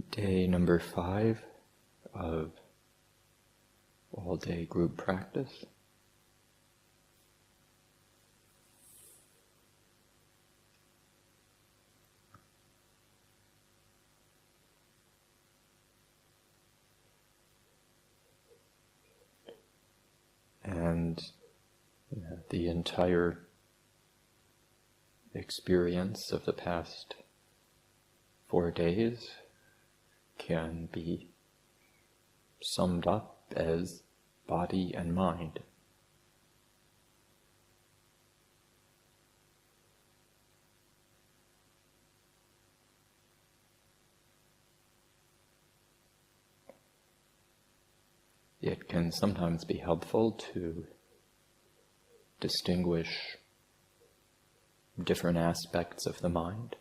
Day number 5 of all-day group practice. And the entire experience of the past 4 days can be summed up as body and mind. It can sometimes be helpful to distinguish different aspects of the mind.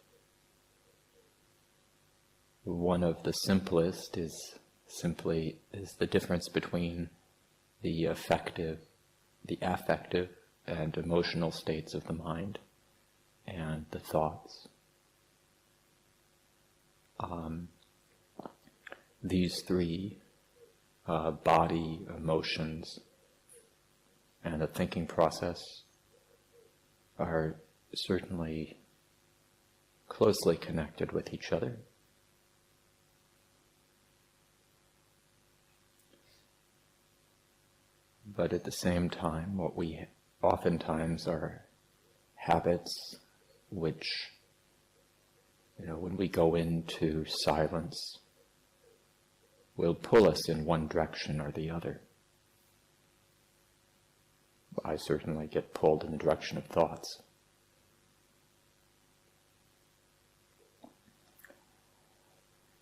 One of the simplest is the difference between the affective and emotional states of the mind and the thoughts. These three, body, emotions, and the thinking process, are certainly closely connected with each other. But at the same time, what we oftentimes are habits which, when we go into silence, will pull us in one direction or the other. I certainly get pulled in the direction of thoughts.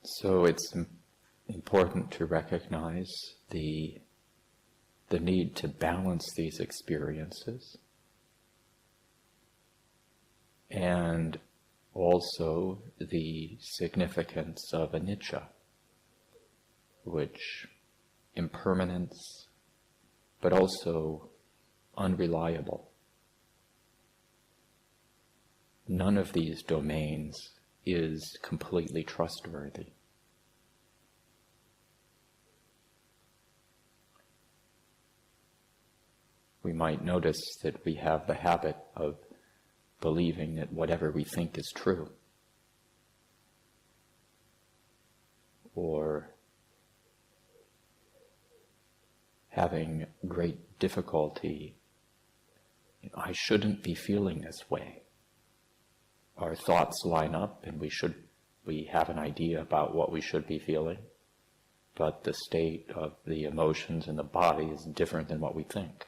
So it's important to recognize the need to balance these experiences, and also the significance of anicca, which impermanence, but also unreliable. None of these domains is completely trustworthy. We might notice that we have the habit of believing that whatever we think is true, or having great difficulty, I shouldn't be feeling this way. Our thoughts line up and we have an idea about what we should be feeling, but the state of the emotions in the body is different than what we think.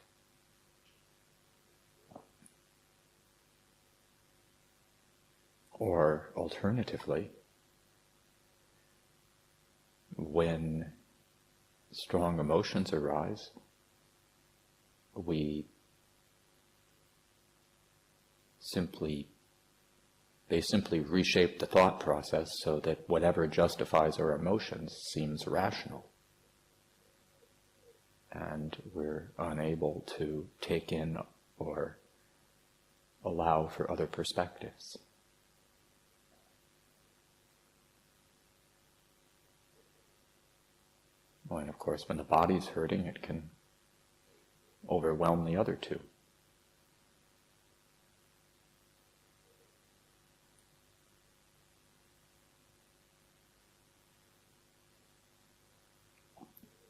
Or alternatively, when strong emotions arise, they simply reshape the thought process so that whatever justifies our emotions seems rational. And we're unable to take in or allow for other perspectives. Well, and of course, when the body's hurting, it can overwhelm the other two.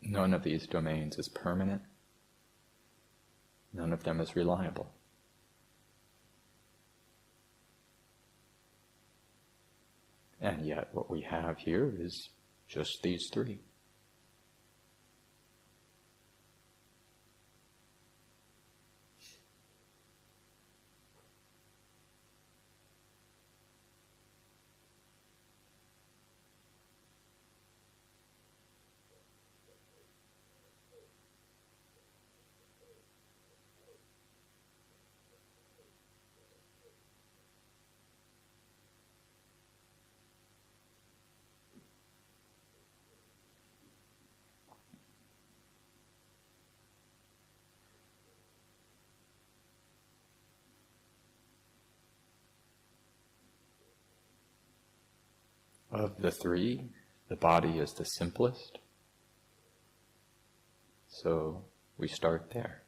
None of these domains is permanent. None of them is reliable. And yet what we have here is just these three. Of the three, the body is the simplest, so we start there.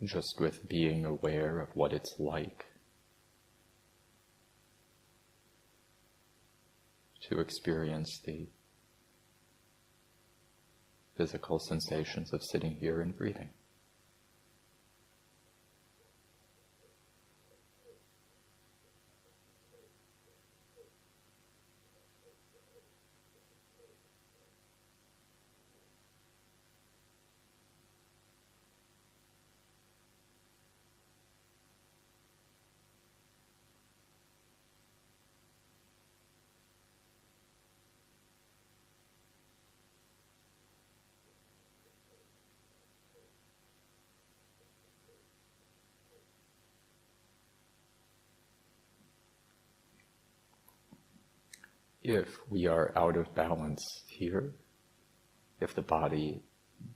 Just with being aware of what it's like to experience the physical sensations of sitting here and breathing. If we are out of balance here, if the body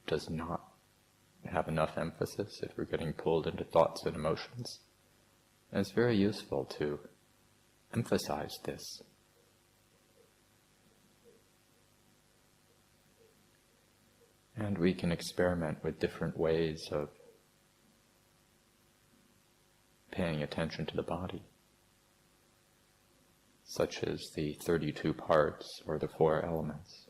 does not have enough emphasis, if we're getting pulled into thoughts and emotions, then it's very useful to emphasize this. And we can experiment with different ways of paying attention to the body, such as the 32 parts or the 4 elements.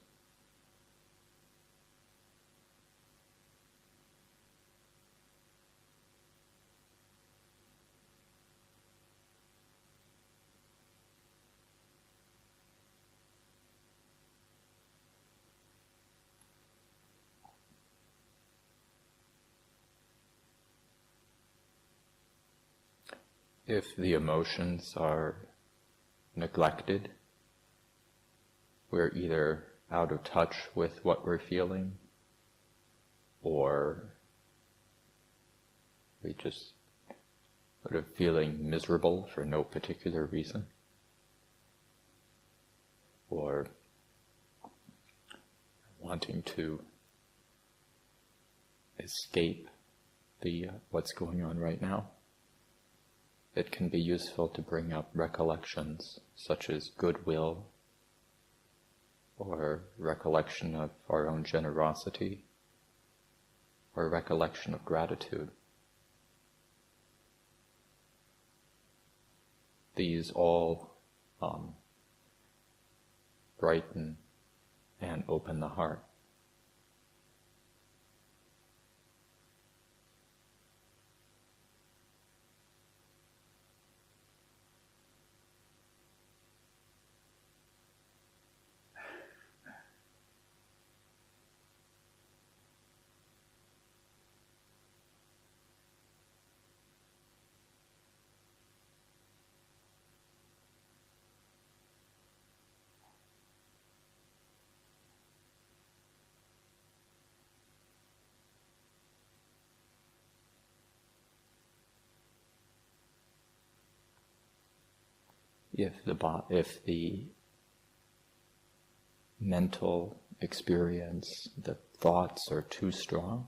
If the emotions are neglected, we're either out of touch with what we're feeling, or we just sort of feeling miserable for no particular reason, or wanting to escape the what's going on right now. It can be useful to bring up recollections such as goodwill, or recollection of our own generosity, or recollection of gratitude. These all brighten and open the heart. If the mental experience, the thoughts are too strong,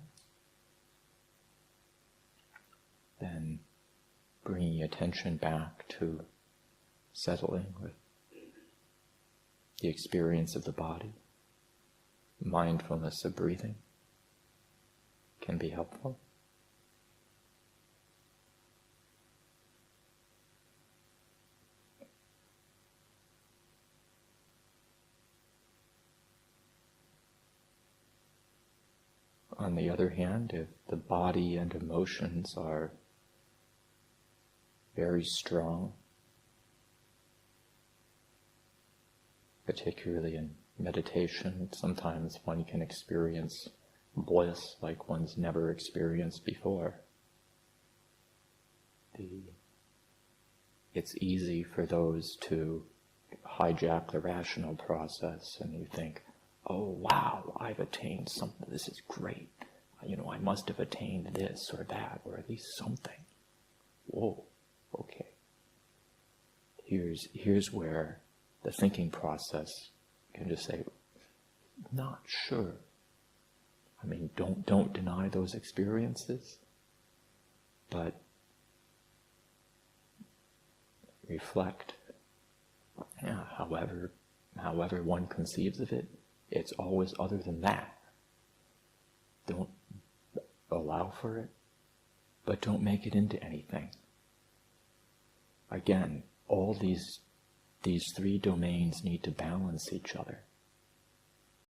then bringing attention back to settling with the experience of the body, mindfulness of breathing can be helpful. On the other hand, if the body and emotions are very strong, particularly in meditation, sometimes one can experience bliss like one's never experienced before. It's easy for those to hijack the rational process, and you think, oh wow, I've attained something, this is great. I must have attained this or that, or at least something. Whoa, okay. Here's where the thinking process can just say, not sure. Don't deny those experiences, but reflect. Yeah, however one conceives of it, it's always other than that. Don't allow for it, but don't make it into anything. Again, all these three domains need to balance each other.